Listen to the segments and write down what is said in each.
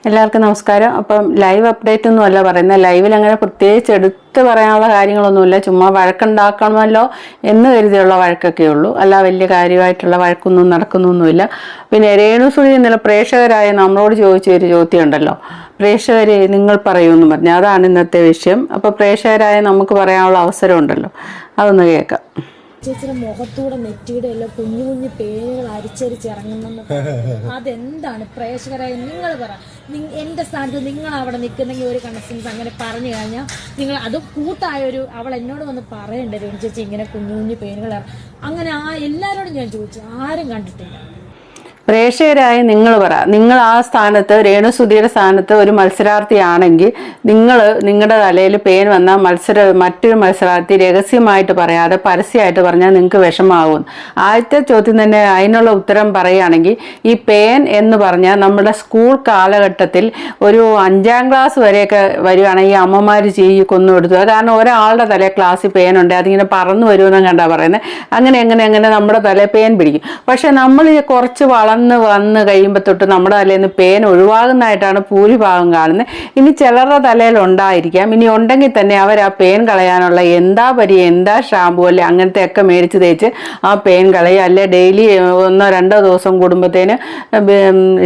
എല്ലാവർക്കും നമസ്കാരം. അപ്പം ലൈവ് അപ്ഡേറ്റ് ഒന്നും അല്ല പറയുന്നത്. ലൈവിൽ അങ്ങനെ പ്രത്യേകിച്ച് എടുത്ത് പറയാനുള്ള കാര്യങ്ങളൊന്നുമില്ല. ചുമ്മാ വഴക്കുണ്ടാക്കണമല്ലോ എന്ന് കരുതിയുള്ള വഴക്കൊക്കെ ഉള്ളൂ. അല്ല വലിയ കാര്യമായിട്ടുള്ള വഴക്കൊന്നും നടക്കുന്നൊന്നുമില്ല. പിന്നെ രേണുസുതി ഇന്നലെ പ്രേക്ഷകരായ നമ്മളോട് ചോദിച്ചൊരു ചോദ്യം ഉണ്ടല്ലോ, പ്രേക്ഷകരെ നിങ്ങൾ പറയുമെന്ന് പറഞ്ഞു. അതാണ് ഇന്നത്തെ വിഷയം. അപ്പോൾ പ്രേക്ഷകരായ നമുക്ക് പറയാനുള്ള അവസരം ഉണ്ടല്ലോ, അതൊന്ന് കേൾക്കാം. ചേച്ചിയുടെ മുഖത്തൂടെ നെറ്റിയുടെ എല്ലാം കുഞ്ഞു കുഞ്ഞു പേരുകൾ അരിച്ചരിച്ചിറങ്ങുന്നെന്ന് അതെന്താണ്? പ്രേക്ഷകരായ നിങ്ങൾ പറ. എന്റെ സ്ഥാനത്ത് നിങ്ങൾ അവിടെ നിൽക്കുന്നെങ്കിൽ ഒരു കണക്ഷൻസ് അങ്ങനെ പറഞ്ഞു കഴിഞ്ഞാൽ നിങ്ങൾ അത് കൂട്ടായൊരു അവൾ എന്നോട് വന്ന് പറയണ്ടേ രേണു ചേച്ചി ഇങ്ങനെ കുഞ്ഞു കുഞ്ഞു പേരുകൾ അങ്ങനെ എല്ലാവരോടും ഞാൻ ചോദിച്ചു, ആരും കണ്ടിട്ടില്ല. പ്രേക്ഷകരായി നിങ്ങൾ പറ, നിങ്ങൾ ആ സ്ഥാനത്ത് രേണുസുതിയുടെ സ്ഥാനത്ത് ഒരു മത്സരാർത്ഥിയാണെങ്കിൽ നിങ്ങളുടെ തലയിൽ പേൻ വന്ന മറ്റൊരു മത്സരാർത്ഥി രഹസ്യമായിട്ട് പറയാതെ പരസ്യമായിട്ട് പറഞ്ഞാൽ നിങ്ങൾക്ക് വിഷമാവും. ആദ്യത്തെ ചോദ്യം തന്നെ അതിനുള്ള ഉത്തരം പറയുകയാണെങ്കിൽ, ഈ പേൻ എന്ന് പറഞ്ഞാൽ നമ്മുടെ സ്കൂൾ കാലഘട്ടത്തിൽ ഒരു 5ാം ക്ലാസ് വരെയൊക്കെ വരികയാണെങ്കിൽ അമ്മമാർ കൊന്നു കൊടുത്തു. കാരണം ഒരാളുടെ തലയിൽ ക്ലാസ്സിൽ പേനുണ്ട്, അതിങ്ങനെ പറന്നു വരുമെന്നും കണ്ടാ പറയുന്നത്. അങ്ങനെ നമ്മുടെ തലയിൽ പേൻ പിടിക്കും. പക്ഷെ നമ്മൾ കുറച്ച് വന്ന് കഴിയുമ്പോൾ തൊട്ട് നമ്മുടെ തലയിൽ നിന്ന് പേൻ ഒഴിവാകുന്നതായിട്ടാണ് ഭൂരിഭാഗം കാണുന്നത്. ഇനി ചിലരുടെ തലയിൽ ഉണ്ടായിരിക്കാം. ഇനി ഉണ്ടെങ്കിൽ തന്നെ അവർ ആ പേൻ കളയാനുള്ള എന്താ ഷാമ്പു അല്ലെ അങ്ങനത്തെ ഒക്കെ മേടിച്ച് തേച്ച് ആ പേൻ കളയും. അല്ലെ ഡെയിലി 1-2 ദിവസം കൂടുമ്പോഴത്തേന്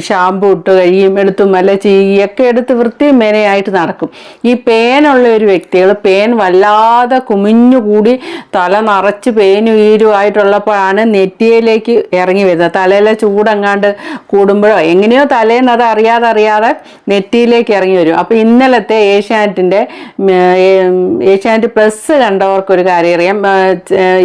ഷാമ്പു ഇട്ട് കഴിയും, എടുത്തും അല്ലെ ചീകിയൊക്കെ എടുത്ത് വൃത്തിയും മേനയായിട്ട് നടക്കും. ഈ പേനുള്ള ഒരു വ്യക്തികൾ പേൻ വല്ലാതെ കുമിഞ്ഞുകൂടി തല നിറച്ച് പേനും ഈരുമായിട്ടുള്ളപ്പോഴാണ് നെറ്റിയിലേക്ക് ഇറങ്ങി വരുന്നത്. തലയിലെ ചൂടങ്ങാണ്ട് കൂടുമ്പോഴോ എങ്ങനെയോ തലേന്ന് അത് അറിയാതെ നെറ്റിയിലേക്ക് ഇറങ്ങി വരും. അപ്പോൾ ഇന്നലത്തെ ഏഷ്യാനെറ്റ് പ്ലസ് കണ്ടവർക്കൊരു കാര്യം അറിയാം.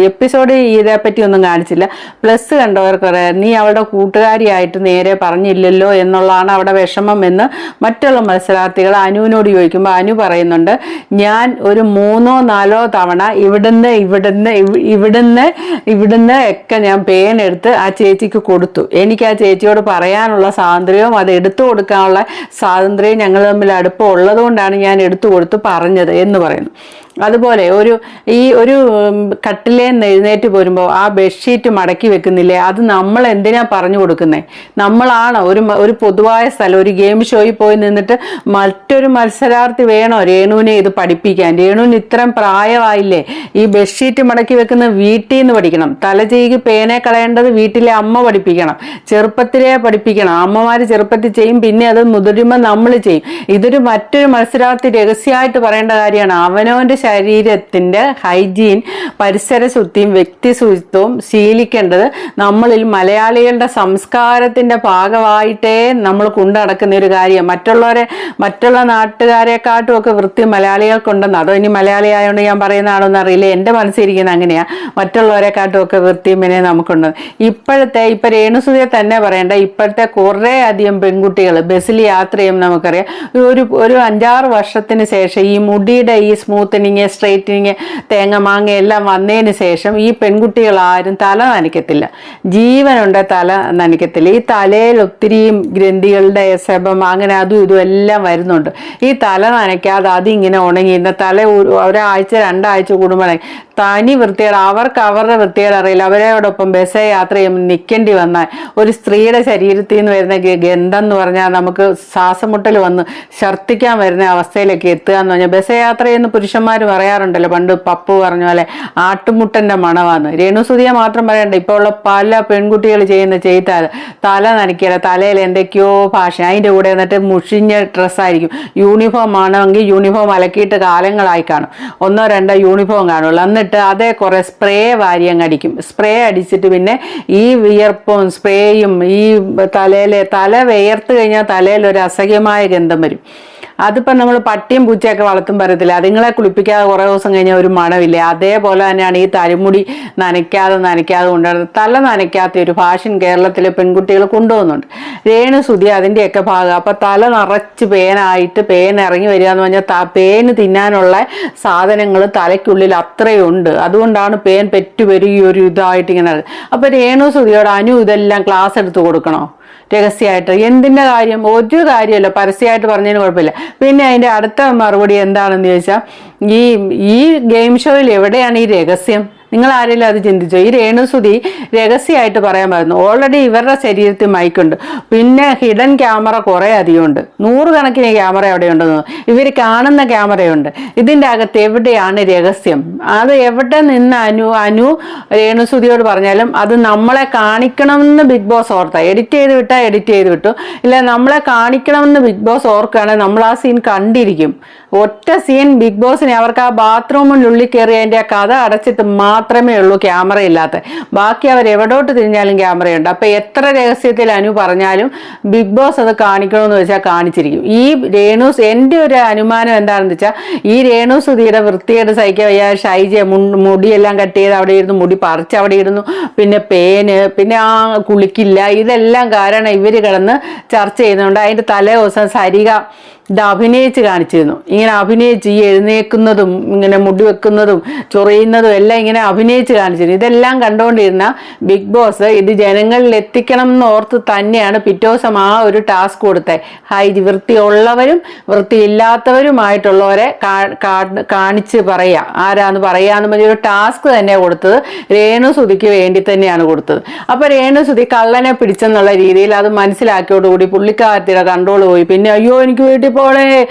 എപ്പിസോഡ് ഇതേപ്പറ്റി ഒന്നും കാണിച്ചില്ല. പ്ലസ് കണ്ടവർക്കറിയാം, നീ അവളുടെ കൂട്ടുകാരിയായിട്ട് നേരെ പറഞ്ഞില്ലല്ലോ എന്നുള്ളതാണ് അവിടെ വിഷമം എന്ന് മറ്റുള്ള മത്സരാർത്ഥികൾ അനുവിനോട് ചോദിക്കുമ്പോൾ അനു പറയുന്നുണ്ട്, ഞാൻ ഒരു 3-4 തവണ ഇവിടുന്ന് ഒക്കെ ഞാൻ പേൻ എടുത്ത് ആ ചേച്ചിക്ക് കൊടുത്തു. എനിക്ക് ആ ചേച്ചിയോട് പറയാനുള്ള സ്വാതന്ത്ര്യവും അത് എടുത്തു കൊടുക്കാനുള്ള സ്വാതന്ത്ര്യവും ഞങ്ങൾ തമ്മിൽ അടുപ്പം ഉള്ളതുകൊണ്ടാണ് ഞാൻ എടുത്തു കൊടുത്ത് പറഞ്ഞത് എന്ന് പറയുന്നു. അതുപോലെ ഒരു കട്ടിലേന്ന് എഴുന്നേറ്റ് പോരുമ്പോൾ ആ ബെഡ്ഷീറ്റ് മടക്കി വെക്കുന്നില്ലേ, അത് നമ്മൾ എന്തിനാ പറഞ്ഞു കൊടുക്കുന്നത്? നമ്മളാണ് ഒരു പൊതുവായ സ്ഥലം, ഒരു ഗെയിം ഷോയിൽ പോയി നിന്നിട്ട് മറ്റൊരു മത്സരാർത്ഥി വേണോ രേണുവിനെ ഇത് പഠിപ്പിക്കാൻ? രേണുവിന് ഇത്രയും പ്രായമായില്ലേ? ഈ ബെഡ്ഷീറ്റ് മടക്കി വെക്കുന്ന വീട്ടിൽ നിന്ന് പഠിക്കണം. തലചീകി പേനെ കളയേണ്ടത് വീട്ടിലെ അമ്മ പഠിപ്പിക്കണം, ചെറുപ്പത്തിലേ പഠിപ്പിക്കണം. അമ്മമാർ ചെറുപ്പത്തിൽ ചെയ്യും, പിന്നെ അത് മുതിരുമ്പോൾ നമ്മൾ ചെയ്യും. ഇതൊരു മറ്റൊരു മത്സരാർത്ഥി രഹസ്യമായിട്ട് പറയേണ്ട കാര്യമാണ്. അവനവൻ്റെ ശരീരത്തിന്റെ ഹൈജീൻ, പരിസര ശുദ്ധിയും വ്യക്തി ശുചിത്വവും ശീലിക്കേണ്ടത് നമ്മളിൽ മലയാളികളുടെ സംസ്കാരത്തിന്റെ ഭാഗമായിട്ടേ നമ്മൾ കൊണ്ടു നടക്കുന്ന ഒരു കാര്യം. മറ്റുള്ള നാട്ടുകാരെക്കാട്ടും ഒക്കെ വൃത്തി മലയാളികൾക്കുണ്ടെന്ന്. അതോ ഇനി മലയാളി ആയതുകൊണ്ട് ഞാൻ പറയുന്നതാണോ എന്ന് അറിയില്ല, എൻ്റെ മനസ്സിരിക്കുന്നത് അങ്ങനെയാ. മറ്റുള്ളവരെക്കാട്ടും ഒക്കെ വൃത്തിയും പിന്നെ നമുക്കുണ്ട്. ഇപ്പൊ രേണുസുതിയെ തന്നെ പറയേണ്ട, ഇപ്പോഴത്തെ കുറേ അധികം പെൺകുട്ടികൾ ബസ്സിൽ യാത്ര ചെയ്യുമ്പോൾ നമുക്കറിയാം, ഒരു 5-6 വർഷത്തിന് ശേഷം ഈ മുടിയുടെ ഈ സ്മൂത്തനിങ്, സ്ട്രൈറ്റനിങ്, തേങ്ങ മാങ്ങ എല്ലാം വന്നതിന് ശേഷം ഈ പെൺകുട്ടികൾ ആരും തല നനയ്ക്കത്തില്ല. ജീവനുണ്ട് തല നനയ്ക്കത്തില്ല. ഈ തലയിൽ ഒത്തിരിയും ഗ്രന്ഥികളുടെ സെബം അങ്ങനെ അതും ഇതും എല്ലാം വരുന്നുണ്ട്. ഈ തല നനയ്ക്കാതെ അതിങ്ങനെ ഉണങ്ങിയിരുന്ന തല ഒരാഴ്ച 2 ആഴ്ച കൂടുമ്പോഴേ തനി വൃത്തികേട്. അവർക്ക് അവരുടെ വൃത്തികേട് അറിയില്ല. അവരോടൊപ്പം ബസ് യാത്ര ചെയ്യുമ്പോൾ നിൽക്കേണ്ടി വന്നാൽ ഒരു സ്ത്രീയുടെ ശരീരത്തിൽ നിന്ന് വരുന്ന ഗന്ധം എന്ന് പറഞ്ഞാൽ നമുക്ക് ശ്വാസമുട്ടൽ വന്ന് ഛർദ്ദിക്കാൻ വരുന്ന അവസ്ഥയിലേക്ക് എത്തുക എന്ന് പറഞ്ഞാൽ, ബസ് യാത്ര ചെയ്യുന്ന പുരുഷന്മാർ പറയാറുണ്ടല്ലോ, പണ്ട് പപ്പു പറഞ്ഞ പോലെ ആട്ടുമുട്ടൻ്റെ മണവാന്ന്. രേണുസുതിയെ മാത്രം പറയണ്ട, ഇപ്പോൾ ഉള്ള പല പെൺകുട്ടികൾ ചെയ്യുന്ന തല നനയ്ക്കില്ല. തലയിൽ എന്തൊക്കെയോ ഭാഷ, അതിൻ്റെ കൂടെ എന്നിട്ട് മുഷിഞ്ഞ ഡ്രസ്സായിരിക്കും. യൂണിഫോം ആണെങ്കിൽ യൂണിഫോം അലക്കിയിട്ട് കാലങ്ങളായി കാണും, 1-2 യൂണിഫോം കാണുള്ളൂ. എന്നിട്ട് അതേ കുറെ സ്പ്രേ വാരിയങ്ങ് അടിക്കും. സ്പ്രേ അടിച്ചിട്ട് പിന്നെ ഈ വിയർപ്പും സ്പ്രേയും ഈ തല വിയർത്ത് കഴിഞ്ഞാൽ തലയിൽ ഒരു അസഹ്യമായ ഗന്ധം വരും. അതിപ്പോൾ നമ്മൾ പട്ടിയും പൂച്ചയൊക്കെ വളർത്തും പറയത്തില്ല, അതുങ്ങളെ കുളിപ്പിക്കാതെ കുറേ ദിവസം കഴിഞ്ഞാൽ ഒരു മണമില്ലേ, അതേപോലെ തന്നെയാണ് ഈ തലമുടി നനയ്ക്കാതെ കൊണ്ടുവരുന്നത്. തല നനയ്ക്കാത്ത ഒരു ഫാഷൻ കേരളത്തിലെ പെൺകുട്ടികൾ കൊണ്ടുപോകുന്നുണ്ട്. രേണുസുതി അതിൻ്റെയൊക്കെ ഭാഗം. അപ്പോൾ തല നിറച്ച് പേനായിട്ട് പേൻ ഇറങ്ങി വരിക എന്ന് പറഞ്ഞാൽ പേന് തിന്നാനുള്ള സാധനങ്ങൾ തലയ്ക്കുള്ളിൽ അത്രയുണ്ട്. അതുകൊണ്ടാണ് പേൻ പെറ്റുപെരുകി ഒരു ഇതായിട്ട് ഇങ്ങനെ. അപ്പോൾ രേണുസുതിയോട് അനു ഇതെല്ലാം ക്ലാസ് എടുത്ത് കൊടുക്കണോ രഹസ്യമായിട്ട്? എന്തിൻ്റെ കാര്യം? ഒരു കാര്യമല്ല, പരസ്യമായിട്ട് പറഞ്ഞതിന് കുഴപ്പമില്ല. പിന്നെ അതിൻ്റെ അടുത്ത മറുപടി എന്താണെന്ന് ചോദിച്ചാൽ, ഈ ഗെയിം ഷോയിൽ എവിടെയാണ് ഈ രഹസ്യം? നിങ്ങൾ ആരെങ്കിലും അത് ചിന്തിച്ചോ? ഈ രേണുസുതി രഹസ്യമായിട്ട് പറയാൻ പറ്റുന്നു. ഓൾറെഡി ഇവരുടെ ശരീരത്തിൽ മൈക്കുണ്ട്, പിന്നെ ഹിഡൻ ക്യാമറ കുറേ അധികമുണ്ട്, 100 കണക്കിന് ക്യാമറ അവിടെ ഉണ്ടെന്ന്, ഇവർ കാണുന്ന ക്യാമറയുണ്ട്. ഇതിൻ്റെ അകത്ത് എവിടെയാണ് രഹസ്യം? അത് എവിടെ നിന്ന് അനു രേണുസുതിയോട് പറഞ്ഞാലും അത് നമ്മളെ കാണിക്കണമെന്ന് ബിഗ് ബോസ് ഓർത്താ. എഡിറ്റ് ചെയ്ത് വിട്ടാൽ എഡിറ്റ് ചെയ്ത് വിട്ടു, ഇല്ല നമ്മളെ കാണിക്കണമെന്ന് ബിഗ് ബോസ് ഓർക്കുകയാണെങ്കിൽ നമ്മൾ ആ സീൻ കണ്ടിരിക്കും. ഒറ്റ സീൻ ബിഗ് ബോസിനെ അവർക്ക് ആ ബാത്റൂമിനുള്ളിൽ കയറി അതിൻ്റെ ആ കഥ അടച്ചിട്ട് മാത്രമേ ഉള്ളൂ ക്യാമറ ഇല്ലാത്ത. ബാക്കി അവർ എവിടോട്ട് തിരിഞ്ഞാലും ക്യാമറയുണ്ട്. അപ്പം എത്ര രഹസ്യത്തിൽ അനു പറഞ്ഞാലും ബിഗ് ബോസ് അത് കാണിക്കണമെന്ന് വെച്ചാൽ കാണിച്ചിരിക്കും. ഈ എൻ്റെ ഒരു അനുമാനം എന്താണെന്ന് വെച്ചാൽ ഈ രേണുസുതിയുടെ വൃത്തിയായിട്ട് സഹിക്കാൻ വയ്യ, ഷൈജ മുടിയെല്ലാം കട്ട് ചെയ്ത് അവിടെ ഇരുന്ന് മുടി പറിച്ച് അവിടെ ഇടുന്നു, പിന്നെ പേന്, പിന്നെ ആ കുളിക്കില്ല, ഇതെല്ലാം കാരണം ഇവർ കിടന്ന് ചർച്ച ചെയ്യുന്നുണ്ട്. അതിൻ്റെ തലേ ദിവസം സരിക ഇത് അഭിനയിച്ച് കാണിച്ചിരുന്നു. ഇങ്ങനെ അഭിനയിച്ച് ഈ എഴുന്നേക്കുന്നതും ഇങ്ങനെ മുടി വെക്കുന്നതും ചൊറിയുന്നതും എല്ലാം ഇങ്ങനെ അഭിനയിച്ച് കാണിച്ചിരുന്നു. ഇതെല്ലാം കണ്ടുകൊണ്ടിരുന്ന ബിഗ് ബോസ് ഇത് ജനങ്ങളിൽ എത്തിക്കണം എന്ന് ഓർത്ത് തന്നെയാണ് പിറ്റേ ദിവസം ആ ഒരു ടാസ്ക് കൊടുത്തത്. വൃത്തിയുള്ളവരും വൃത്തിയില്ലാത്തവരുമായിട്ടുള്ളവരെ കാണിച്ച് പറയുക, ആരാന്ന് പറയാന്ന് പറഞ്ഞ ഒരു ടാസ്ക് തന്നെയാണ് കൊടുത്തത്. രേണുസുതിക്ക് വേണ്ടി തന്നെയാണ് കൊടുത്തത്. അപ്പോൾ രേണുസുതി കള്ളനെ പിടിച്ചെന്നുള്ള രീതിയിൽ അത് മനസ്സിലാക്കിയോടുകൂടി പുള്ളിക്കാരത്തിയുടെ കൺട്രോൾ പോയി. പിന്നെ അയ്യോ എനിക്ക് വീട്ടിൽ പോണേ,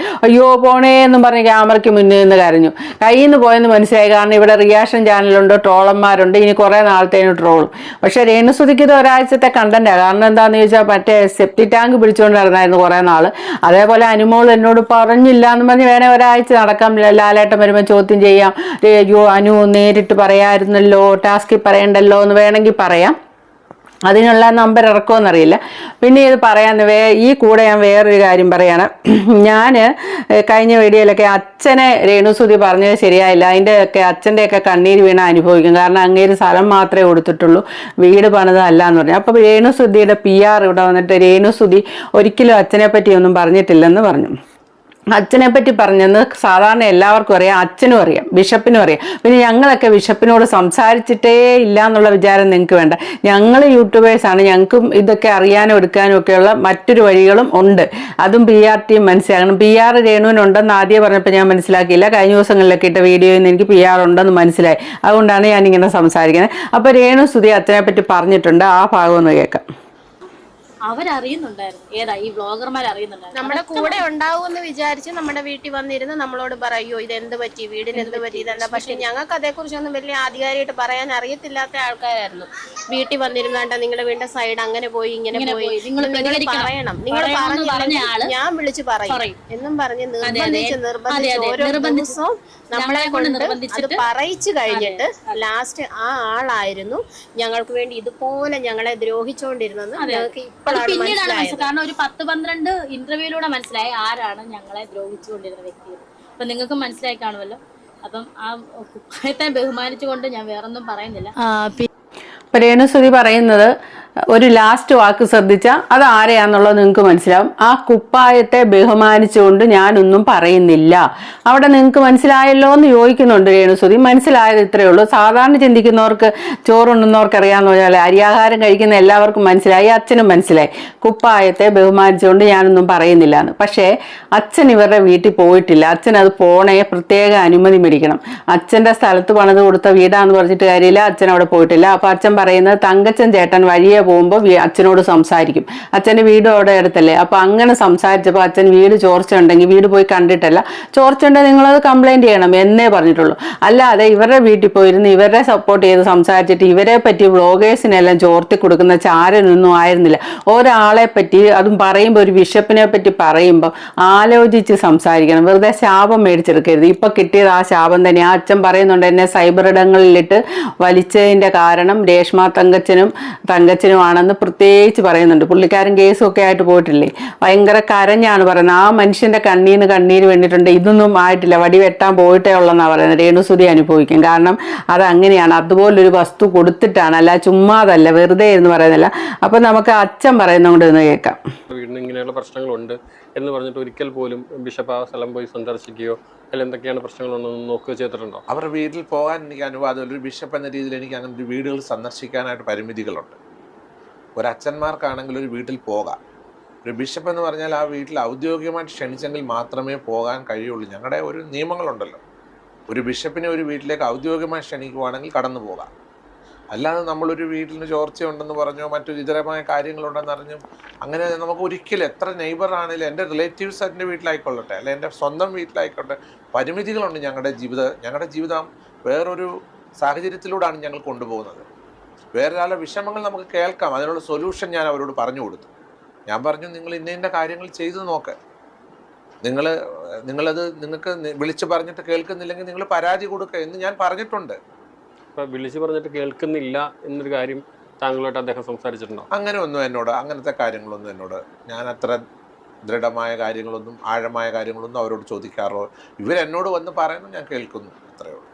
അയ്യോ പോണേ എന്നും പറഞ്ഞ് ക്യാമറയ്ക്ക് മുന്നിൽ നിന്ന് കരഞ്ഞു. കയ്യിൽ നിന്ന് പോയെന്ന് മനസ്സിലായി. കാരണം ഇവിടെ റിയാക്ഷൻ ചാനലുണ്ട്, ട്രോളന്മാരുണ്ട്, ഇനി കുറേ നാളത്തേന് ട്രോളും. പക്ഷെ രേണുസുതിക്ക് ഇത് ഒരാഴ്ചത്തെ കണ്ടന്റാണ്. കാരണം എന്താണെന്ന് ചോദിച്ചാൽ മറ്റേ സെപ്റ്റി ടാങ്ക് പിടിച്ചുകൊണ്ട് നടന്നായിരുന്നു കുറേ നാൾ. അതേപോലെ അനുമോൾ എന്നോട് പറഞ്ഞില്ല എന്ന് പറഞ്ഞ് വേണേൽ ഒരാഴ്ച നടക്കാം, ലാലേട്ടൻ വരുമ്പോൾ ചോദ്യം ചെയ്യാം, അയ്യോ അനു നേരിട്ട് പറയാമായിരുന്നല്ലോ, ടാസ്കിൽ പറയണ്ടല്ലോ എന്ന് വേണമെങ്കിൽ പറയാം. അതിനുള്ള നമ്പർ ഇറക്കുമെന്നറിയില്ല. പിന്നെ ഇത് പറയാൻ ഈ കൂടെ ഞാൻ വേറൊരു കാര്യം പറയാണ്. ഞാൻ കഴിഞ്ഞ വീഡിയോയിലൊക്കെ അച്ഛനെ രേണുസുതി പറഞ്ഞത് ശരിയായില്ല, അതിൻ്റെയൊക്കെ അച്ഛൻ്റെയൊക്കെ കണ്ണീര് വീണ അനുഭവിക്കും. കാരണം അങ്ങേര് സ്ഥലം മാത്രമേ കൊടുത്തിട്ടുള്ളൂ, വീട് പണിതല്ല എന്ന് പറഞ്ഞു. അപ്പോൾ രേണുസുതിയുടെ PR ഇവിടെ വന്നിട്ട് രേണുസുതി ഒരിക്കലും അച്ഛനെ പറ്റിയൊന്നും പറഞ്ഞിട്ടില്ലെന്ന് പറഞ്ഞു. അച്ഛനെ പറ്റി പറഞ്ഞെന്ന് സാധാരണ എല്ലാവർക്കും അറിയാം, അച്ഛനും അറിയാം, ബിഷപ്പിനും അറിയാം. പിന്നെ ഞങ്ങളൊക്കെ ബിഷപ്പിനോട് സംസാരിച്ചിട്ടേ ഇല്ല എന്നുള്ള വിചാരം നിങ്ങൾക്ക് വേണ്ട. ഞങ്ങൾ യൂട്യൂബേഴ്സാണ്, ഞങ്ങൾക്കും ഇതൊക്കെ അറിയാനും എടുക്കാനും ഒക്കെയുള്ള മറ്റൊരു വഴികളും ഉണ്ട്. അതും PR ടീം മനസ്സിലാക്കണം. PR രേണുവിനുണ്ടെന്ന് ആദ്യം പറഞ്ഞപ്പോൾ ഞാൻ മനസ്സിലാക്കിയില്ല. കഴിഞ്ഞ ദിവസങ്ങളിലൊക്കെ ഇട്ട വീഡിയോയിൽ നിന്ന് എനിക്ക് PR ഉണ്ടെന്ന് മനസ്സിലായി. അതുകൊണ്ടാണ് ഞാനിങ്ങനെ സംസാരിക്കുന്നത്. അപ്പോൾ രേണുസുതി അച്ഛനെ പറ്റി പറഞ്ഞിട്ടുണ്ട്, ആ ഭാഗം ഒന്ന് കേൾക്കാം. അവരറിയുന്നുണ്ടായിരുന്നു, ഏതാ ഈ വ്ളോഗർമാർ അറിയുന്നുണ്ടായിരുന്നു. നമ്മുടെ കൂടെ ഉണ്ടാവുമെന്ന് വിചാരിച്ച് നമ്മുടെ വീട്ടിൽ വന്നിരുന്ന് നമ്മളോട് പറയോ ഇത് എന്ത് പറ്റി, വീടിന് എന്ത് പറ്റി, ഇതെന്താ. പക്ഷെ ഞങ്ങൾക്ക് അതേക്കുറിച്ചൊന്നും വലിയ ആധികാരികമായിട്ട് പറയാൻ അറിയത്തില്ലാത്ത ആൾക്കാരായിരുന്നു. വീട്ടിൽ വന്നിരുന്നാണ്ട നിങ്ങളുടെ വീടിന്റെ സൈഡ് അങ്ങനെ പോയി ഇങ്ങനെ പോയി നിങ്ങൾ പറയണം, നിങ്ങൾ പറഞ്ഞ ഞാൻ വിളിച്ച് പറയും എന്നും പറഞ്ഞ് നിർബന്ധിച്ച് ഓരോ ദിവസവും നമ്മളെ കൊണ്ട് അത് പറയിച്ചു കഴിഞ്ഞിട്ട് ലാസ്റ്റ് ആ ആളായിരുന്നു ഞങ്ങൾക്ക് വേണ്ടി ഇതുപോലെ ഞങ്ങളെ ദ്രോഹിച്ചുകൊണ്ടിരുന്നെന്ന് ഞങ്ങൾക്ക് പിന്നീടാണ് മനസ്സിലായത്. കാരണം ഒരു 10-12 ഇന്റർവ്യൂയിലൂടെ മനസ്സിലായി ആരാണ് ഞങ്ങളെ ദ്രോഹിച്ചുകൊണ്ടിരുന്ന വ്യക്തി. അപ്പൊ നിങ്ങൾക്ക് മനസ്സിലായി കാണുമല്ലോ. അപ്പം ആ കുപ്പായത്തെ ബഹുമാനിച്ചുകൊണ്ട് ഞാൻ വേറൊന്നും പറയുന്നില്ല. രേണുസുതി പറയുന്നത് ഒരു ലാസ്റ്റ് വാക്ക് ശ്രദ്ധിച്ചാൽ അത് ആരെയാന്നുള്ളത് നിങ്ങൾക്ക് മനസ്സിലാവും. ആ കുപ്പായത്തെ ബഹുമാനിച്ചുകൊണ്ട് ഞാനൊന്നും പറയുന്നില്ല. അവിടെ നിങ്ങൾക്ക് മനസ്സിലായല്ലോ എന്ന് ചോദിക്കുന്നുണ്ട് രേണുസുതി. മനസ്സിലായത് ഇത്രയേ ഉള്ളൂ. സാധാരണ ചിന്തിക്കുന്നവർക്ക്, ചോറുണ്ണുന്നവർക്ക് അറിയാമെന്ന് പറഞ്ഞാൽ അരിയാഹാരം കഴിക്കുന്ന എല്ലാവർക്കും മനസ്സിലായി, അച്ഛനും മനസ്സിലായി കുപ്പായത്തെ ബഹുമാനിച്ചുകൊണ്ട് ഞാനൊന്നും പറയുന്നില്ല എന്ന്. പക്ഷേ അച്ഛൻ ഇവരുടെ വീട്ടിൽ പോയിട്ടില്ല. അച്ഛൻ അത് പോണേ പ്രത്യേക അനുമതി മേടിക്കണം. അച്ഛൻ്റെ സ്ഥലത്ത് പണിത് കൊടുത്ത വീടാന്ന് പറഞ്ഞിട്ട് കാര്യമില്ല, അച്ഛൻ അവിടെ പോയിട്ടില്ല. അപ്പോൾ അച്ഛൻ പറയുന്നത് തങ്കച്ചൻ ചേട്ടൻ വഴിയെ പോകുമ്പോൾ അച്ഛനോട് സംസാരിക്കും. അച്ഛൻ്റെ വീടും അവിടെ അടുത്തല്ലേ. അപ്പോൾ അങ്ങനെ സംസാരിച്ചപ്പോൾ അച്ഛൻ വീട് ചോർച്ച ഉണ്ടെങ്കിൽ വീട് പോയി കണ്ടിട്ടല്ല, ചോർച്ച ഉണ്ടെങ്കിൽ നിങ്ങളത് കംപ്ലൈൻറ്റ് ചെയ്യണം എന്നേ പറഞ്ഞിട്ടുള്ളൂ. അല്ലാതെ ഇവരുടെ വീട്ടിൽ പോയിരുന്ന് ഇവരെ സപ്പോർട്ട് ചെയ്ത് സംസാരിച്ചിട്ട് ഇവരെ പറ്റി വ്ളോഗേഴ്സിനെല്ലാം ചോർത്തി കൊടുക്കുന്ന ചാരനൊന്നും ആയിരുന്നില്ല. ഒരാളെ പറ്റി അതും പറയുമ്പോൾ ഒരു ബിഷപ്പിനെ പറ്റി പറയുമ്പോൾ ആലോചിച്ച് സംസാരിക്കണം. വെറുതെ ശാപം മേടിച്ചെടുക്കരുത്. ഇപ്പം കിട്ടിയത് ആ ശാപം തന്നെ. ആ അച്ഛൻ പറയുന്നുണ്ട് എന്നെ സൈബർ ഇടങ്ങളിലിട്ട് വലിച്ചതിൻ്റെ കാരണം രേഷ്മ തങ്കച്ചനും ആണെന്ന് പ്രത്യേകിച്ച് പറയുന്നുണ്ട്. പുള്ളിക്കാരൻ കേസും ഒക്കെ ആയിട്ട് പോയിട്ടില്ലേ. ഭയങ്കര കരഞ്ഞാണ് പറയുന്നത്. ആ മനുഷ്യൻ്റെ കണ്ണീര് വേണ്ടിയിട്ടുണ്ട്. ഇതൊന്നും ആയിട്ടില്ല, വടി വെട്ടാൻ പോയിട്ടേ ഉള്ളെന്നാണ് പറയുന്നത്. രേണുസുതി അനുഭവിക്കും. കാരണം അത് അങ്ങനെയാണ്. അതുപോലൊരു വസ്തു കൊടുത്തിട്ടാണ്, അല്ല ചുമ്മാതല്ല, വെറുതെ എന്ന് പറയുന്നില്ല. അപ്പം നമുക്ക് അച്ഛൻ പറയുന്നതുകൊണ്ട് ഇന്ന് കേൾക്കാം. വീടിന് ഇങ്ങനെയുള്ള പ്രശ്നങ്ങളുണ്ട് എന്ന് പറഞ്ഞിട്ട് ഒരിക്കൽ പോലും ബിഷപ്പ് ആ സ്ഥലം പോയി സന്ദർശിക്കുകയോ അല്ലെങ്കിൽ എന്തൊക്കെയാണ് പ്രശ്നങ്ങളൊന്നും നോക്കുക ചെയ്തിട്ടുണ്ടോ? അവരുടെ വീട്ടിൽ പോകാൻ എനിക്ക് അനുവാദമില്ല. ഒരു ബിഷപ്പ് എന്ന രീതിയിൽ എനിക്ക് അങ്ങനെ ഒരു വീടുകൾ സന്ദർശിക്കാനായിട്ട് പരിമിതികളുണ്ട്. ഒരു അച്ഛന്മാർക്കാണെങ്കിൽ ഒരു വീട്ടിൽ പോകാം. ഒരു ബിഷപ്പ് എന്ന് പറഞ്ഞാൽ ആ വീട്ടിൽ ഔദ്യോഗികമായിട്ട് ക്ഷണിച്ചെങ്കിൽ മാത്രമേ പോകാൻ കഴിയുള്ളൂ. ഞങ്ങളുടെ ഒരു നിയമങ്ങളുണ്ടല്ലോ. ഒരു ബിഷപ്പിനെ ഒരു വീട്ടിലേക്ക് ഔദ്യോഗികമായി ക്ഷണിക്കുവാണെങ്കിൽ കടന്നു പോകാം. അല്ലാതെ നമ്മളൊരു വീട്ടിന് ചോർച്ചയുണ്ടെന്ന് പറഞ്ഞോ മറ്റൊരു ഇതരമായ കാര്യങ്ങളുണ്ടെന്ന് അറിഞ്ഞും അങ്ങനെ നമുക്ക് ഒരിക്കലും എത്ര നെയ്ബർ ആണെങ്കിലും എൻ്റെ റിലേറ്റീവ്സ് എൻ്റെ വീട്ടിലായിക്കൊള്ളട്ടെ അല്ലെ എൻ്റെ സ്വന്തം വീട്ടിലായിക്കോട്ടെ പരിമിതികളുണ്ട്. ഞങ്ങളുടെ ജീവിതം വേറൊരു സാഹചര്യത്തിലൂടെയാണ് ഞങ്ങൾ കൊണ്ടുപോകുന്നത്. വേറൊരാളുടെ വിഷമങ്ങൾ നമുക്ക് കേൾക്കാം, അതിനുള്ള സൊല്യൂഷൻ ഞാൻ അവരോട് പറഞ്ഞു കൊടുത്തു. ഞാൻ പറഞ്ഞു, നിങ്ങൾ ഇന്ന കാര്യങ്ങൾ ചെയ്തു നോക്ക്, നിങ്ങളത് നിങ്ങൾക്ക് വിളിച്ചു പറഞ്ഞിട്ട് കേൾക്കുന്നില്ലെങ്കിൽ നിങ്ങൾ പരാതി കൊടുക്കുക എന്ന് ഞാൻ പറഞ്ഞിട്ടുണ്ട്. വിളിച്ചു പറഞ്ഞിട്ട് കേൾക്കുന്നില്ല എന്നൊരു കാര്യം താങ്കളുമായിട്ട് അദ്ദേഹം സംസാരിച്ചിട്ടുണ്ടോ? അങ്ങനത്തെ കാര്യങ്ങളൊന്നും എന്നോട് ഞാൻ അത്ര ദൃഢമായ കാര്യങ്ങളൊന്നും ആഴമായ കാര്യങ്ങളൊന്നും അവരോട് ചോദിക്കാറോ, ഇവരെന്നോട് വന്ന് പറയുന്നു, ഞാൻ കേൾക്കുന്നു, അത്രയേ ഉള്ളൂ.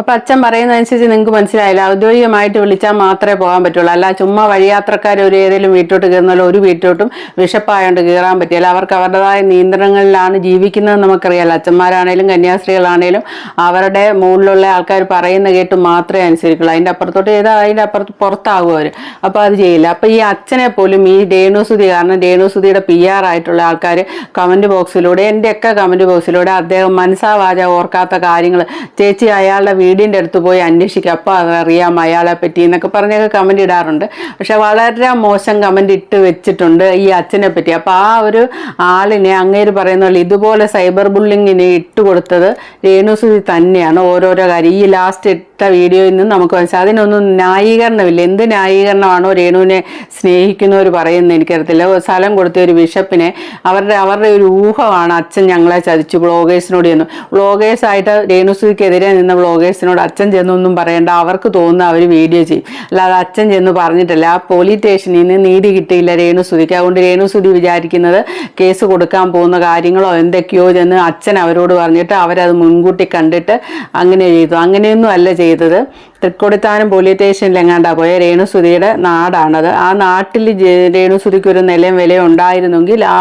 അപ്പം അച്ഛൻ പറയുന്നതനുസരിച്ച് നിങ്ങൾക്ക് മനസ്സിലായില്ല, ഔദ്യോഗികമായിട്ട് വിളിച്ചാൽ മാത്രമേ പോകാൻ പറ്റുള്ളൂ. അല്ല ചുമ്മാ വഴിയാത്രക്കാർ ഒരു ഏതെങ്കിലും വീട്ടിലോട്ട് കയറുന്നാലോ ഒരു വീട്ടിലോട്ടും വിശപ്പായതുകൊണ്ട് കയറാൻ പറ്റില്ല. അവർക്ക് അവരുടേതായ നിയന്ത്രണങ്ങളിലാണ് ജീവിക്കുന്നത് നമുക്കറിയാലോ. അച്ഛന്മാരാണേലും കന്യാസ്ത്രീകളാണേലും അവരുടെ മുകളിലുള്ള ആൾക്കാർ പറയുന്ന കേട്ട് മാത്രമേ അനുസരിക്കുള്ളൂ. അതിൻ്റെ അപ്പുറത്തോട്ട് ചെയ്താൽ അതിൻ്റെ അപ്പുറത്ത് പുറത്താകും അവർ. അപ്പോൾ അത് ചെയ്യില്ല. അപ്പോൾ ഈ അച്ഛനെ പോലും ഈ രേണുസുതി കാരണം രേണുസുതിയുടെ PR ആയിട്ടുള്ള ആൾക്കാർ കമൻറ്റ് ബോക്സിലൂടെ എൻ്റെയൊക്കെ കമൻറ്റ് ബോക്സിലൂടെ അദ്ദേഹം മനസ്സാവാച ഓർക്കാത്ത കാര്യങ്ങൾ ചേച്ചി അയാളുടെ വീടിൻ്റെ അടുത്ത് പോയി അന്വേഷിക്കുക, അപ്പോൾ അതറിയാം അയാളെ പറ്റി എന്നൊക്കെ പറഞ്ഞൊക്കെ കമൻറ്റ് ഇടാറുണ്ട്. പക്ഷെ വളരെ മോശം കമൻറ്റ് ഇട്ട് വെച്ചിട്ടുണ്ട് ഈ അച്ഛനെ പറ്റി. അപ്പോൾ ആ ഒരു ആളിനെ അങ്ങേര് പറയുന്ന പോലെ ഇതുപോലെ സൈബർ ബുള്ളിങ്ങിന് ഇട്ടുകൊടുത്തത് രേണുസുതി തന്നെയാണ്. ഓരോരോ കാര്യം ഈ ലാസ്റ്റ് ഇട്ട വീഡിയോയിൽ നിന്ന് നമുക്ക് മനസ്സിലായി. അതിനൊന്നും ന്യായീകരണമില്ല. എന്ത് ന്യായീകരണമാണോ രേണുവിനെ സ്നേഹിക്കുന്നവർ പറയുന്നത് എനിക്കറിയത്തില്ല. സ്ഥലം കൊടുത്ത ഒരു ബിഷപ്പിനെ അവരുടെ ഒരു ഊഹമാണ് അച്ഛൻ ഞങ്ങളെ ചതിച്ചു വ്ളോഗേഴ്സിനോട് ചെന്നു. വ്ളോഗേഴ്സായിട്ട് രേണുസുതിക്കെതിരെ നിന്ന വ്ളോഗേഴ്സിനോട് അച്ഛൻ ചെന്നൊന്നും പറയേണ്ട, അവർക്ക് തോന്നുന്ന അവർ വീഡിയോ ചെയ്യും. അല്ലാതെ അച്ഛൻ ചെന്ന് പറഞ്ഞിട്ടില്ല. ആ പോലീസ് സ്റ്റേഷനിൽ നിന്ന് നീതി കിട്ടിയില്ല രേണുസുതിക്ക്. അതുകൊണ്ട് രേണുസുതി വിചാരിക്കുന്നത് കേസ് കൊടുക്കാൻ പോകുന്ന കാര്യങ്ങളോ എന്തൊക്കെയോ ചെന്ന് അച്ഛൻ അവരോട് പറഞ്ഞിട്ട് അവരത് മുൻകൂട്ടി കണ്ടിട്ട് അങ്ങനെ ചെയ്തു. അങ്ങനെയൊന്നും അല്ല ചെയ്തത്. തൃക്കൊടിത്താനം പോലീസ് സ്റ്റേഷനിൽ എങ്ങാണ്ടാ പോയ രേണുസുതിയുടെ നാടാണത്. ആ നാട്ടിൽ രേണുസുതിക്ക് ഒരു നിലയും വിലയും ഉണ്ടായിരുന്നെങ്കിൽ ആ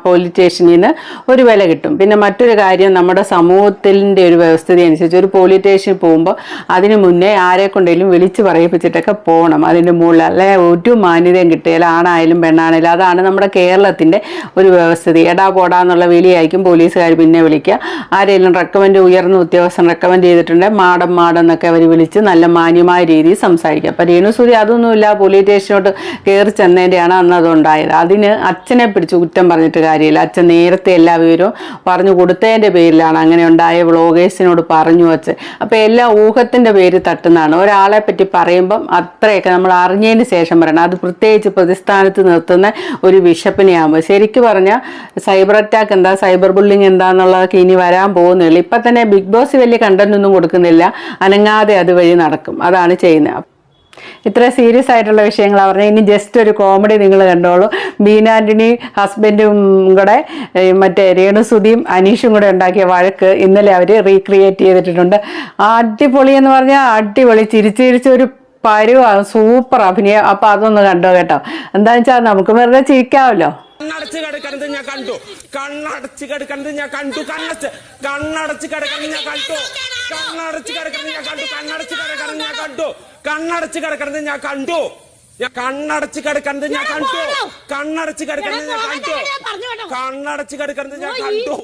പോലീസ് സ്റ്റേഷനിൽ നിന്ന് ഒരു വില കിട്ടും. പിന്നെ മറ്റൊരു കാര്യം, നമ്മുടെ സമൂഹത്തിൻ്റെ ഒരു വ്യവസ്ഥിതി അനുസരിച്ച് ഒരു പോലീസ് സ്റ്റേഷനിൽ പോകുമ്പോൾ അതിന് മുന്നേ ആരെ കൊണ്ടെങ്കിലും വിളിച്ച് പറയിപ്പിച്ചിട്ടൊക്കെ പോകണം. അതിൻ്റെ മുകളിൽ അല്ലെ ഒരു മാന്യതയും കിട്ടുകയില്ല, ആണായാലും പെണ്ണായാലും. അതാണ് നമ്മുടെ കേരളത്തിൻ്റെ ഒരു വ്യവസ്ഥിതി. എടാ പോടാന്നുള്ള വിളിയായിരിക്കും പോലീസുകാർ പിന്നെ വിളിക്കുക. ആരെങ്കിലും ഉയർന്ന ഉദ്യോഗസ്ഥൻ റെക്കമെൻഡ് ചെയ്തിട്ടുണ്ടെങ്കിൽ മാഡം എന്നൊക്കെ അവർ വിളിച്ച് നല്ല മാന്യമായ രീതിയിൽ സംസാരിക്കുക. അപ്പോൾ രേണുസുതി അതൊന്നുമില്ല, പോലീസ് സ്റ്റേഷനോട്ട് കയറി ചെന്നതിൻ്റെയാണ് അന്ന് അതുണ്ടായത്. അതിന് അച്ഛനെ പിടിച്ച് കുറ്റം പറഞ്ഞിട്ട് കാര്യമില്ല. അച്ഛൻ നേരത്തെ എല്ലാ വിവരവും പറഞ്ഞു കൊടുത്തതിൻ്റെ പേരിലാണ് അങ്ങനെ ഉണ്ടായ. വ്ളോഗേഴ്സിനോട് പറഞ്ഞു വച്ച്. അപ്പോൾ എല്ലാ ഊഹത്തിൻ്റെ പേര് തട്ടുന്നതാണ്. ഒരാളെ പറ്റി പറയുമ്പം അത്രയൊക്കെ നമ്മൾ അറിഞ്ഞതിന് ശേഷം പറയണം. അത് പ്രത്യേകിച്ച് പ്രതിസ്ഥാനത്ത് നിർത്തുന്ന ഒരു ബിഷപ്പിനെയാകുമ്പോൾ ശരിക്കും പറഞ്ഞാൽ സൈബർ അറ്റാക്ക് എന്താ, സൈബർ ബുള്ളിങ് എന്താണെന്നുള്ളതൊക്കെ ഇനി വരാൻ പോകുന്നില്ല. ഇപ്പം തന്നെ ബിഗ് ബോസ് വലിയ കണ്ടന്റ് ഒന്നും കൊടുക്കുന്നില്ല, അനങ്ങാതെ അതുവഴി നടക്കും. അതാണ് ചെയ്യുന്നത്. ഇത്ര സീരിയസ് ആയിട്ടുള്ള വിഷയങ്ങളാണ് പറഞ്ഞത്. ഇനി ജസ്റ്റ് ഒരു കോമഡി നിങ്ങൾ കണ്ടോളൂ. ബീന ആൻ്റണി ഹസ്ബൻഡും കൂടെ മറ്റേ രേണുസുതിയും അനീഷും കൂടെ ഉണ്ടാക്കിയ വഴക്ക് ഇന്നലെ അവർ റീക്രിയേറ്റ് ചെയ്തിട്ടുണ്ട്. അടിപൊളി എന്ന് പറഞ്ഞാൽ അടിപൊളി, ചിരിച്ചൊരു സൂപ്പർ അഭിനയം. അപ്പം അതൊന്ന് കണ്ടോ കേട്ടോ. എന്താണെന്ന് വെച്ചാൽ നമുക്ക് വെറുതെ ചിരിക്കാമല്ലോ. കണ്ണടച്ച് കിടക്കുന്നത് ഞാൻ കണ്ടു, കണ്ണടച്ച് കിടക്കുന്നത് ഞാൻ കണ്ടു, കണ്ണടച്ച് കിടക്കുന്നത് ഞാൻ കണ്ടു, കണ്ണടച്ച് കിടക്കുന്നത് ഞാൻ കണ്ടു, കണ്ണടച്ച് കിടക്കുന്നത് ഞാൻ കണ്ടു, കണ്ണടച്ച് കിടക്കുന്നത് ഞാൻ കണ്ടു, കണ്ണടച്ച് കിടക്കുന്നത് ഞാൻ കണ്ടു, കണ്ണടച്ച് കിടക്കുന്നത് ഞാൻ കണ്ടു, കണ്ണടച്ച് കിടക്കുന്നത് ഞാൻ കണ്ടു,